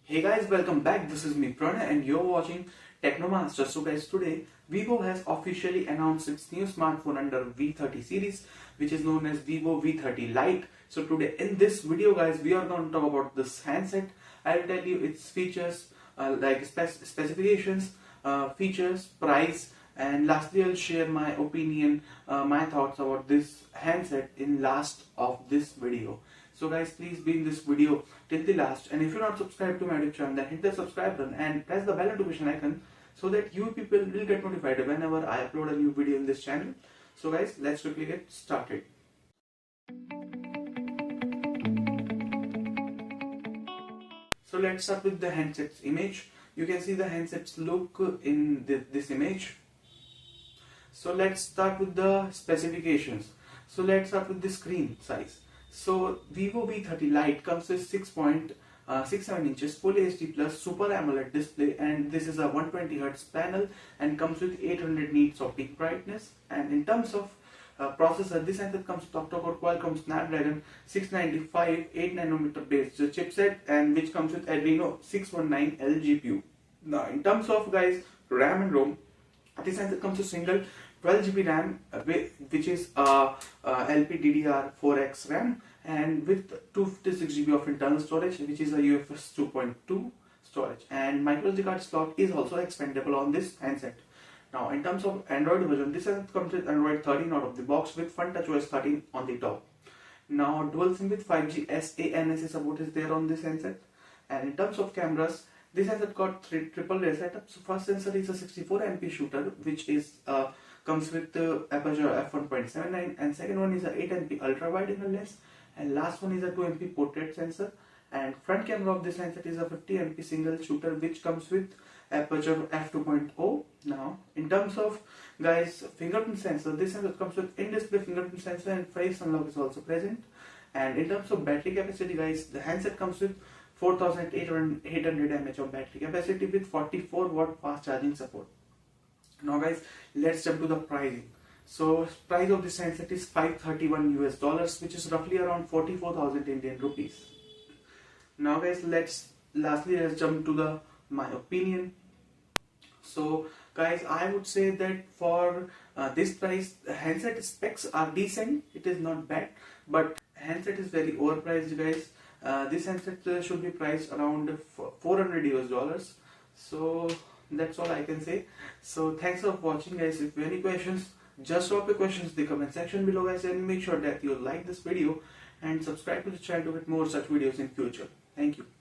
Hey guys, welcome back. This is me Pranay and you're watching Techno Master. So guys, today Vivo has officially announced its new smartphone under V30 series, which is known as Vivo V30 Lite. So today in this video guys, we are going to talk about this handset. I'll tell you its features, specifications, features, price, and lastly I'll share my opinion, my thoughts about this handset in last of this video. So guys, please be in this video till the last, and if you're not subscribed to my YouTube channel, then hit the subscribe button and press the bell notification icon so that you people will get notified whenever I upload a new video in this channel. So guys, let's quickly get started. So let's start with the handset's image. You can see the handset's look in this image. So let's start with the specifications. So let's start with the screen size. So Vivo V30 Lite comes with 6.67 inches Full HD Plus Super AMOLED display, and this is a 120Hz panel and comes with 800 nits of peak brightness. And in terms of processor, this handset comes with octa-core Qualcomm Snapdragon 695 8nm based chipset, and which comes with Adreno 619L GPU. Now in terms of guys RAM and ROM, this handset comes with single 12GB RAM, which is LPDDR4X RAM, and with 256GB of internal storage, which is a UFS 2.2 storage, and microSD card slot is also expandable on this handset. Now in terms of Android version, this handset comes with Android 13 out of the box with Funtouch OS 13 on the top. Now dual SIM with 5G SA/NSA support is there on this handset. And in terms of cameras, this handset got triple layer setup. So first sensor is a 64MP shooter, which is comes with the aperture f1.79, and second one is a 8MP ultra wide angle lens, and last one is a 2MP portrait sensor. And front camera of this handset is a 50MP single shooter, which comes with aperture f2.0. Now in terms of guys fingerprint sensor, this handset comes with in-display fingerprint sensor and face unlock is also present. And in terms of battery capacity guys, the handset comes with 4800 mAh of battery capacity with 44W fast charging support. Now guys, let's jump to the pricing. So price of this handset is $531 US, which is roughly around 44,000 Indian rupees. Now guys, let's jump to my opinion. So guys, I would say that for this price, the handset specs are decent. It is not bad, but handset is very overpriced guys. This handset should be priced around $400 US. So that's all I can say. So thanks for watching guys. If you have any questions, just drop your questions in the comment section below guys, and make sure that you like this video and subscribe to the channel to get more such videos in future. Thank you.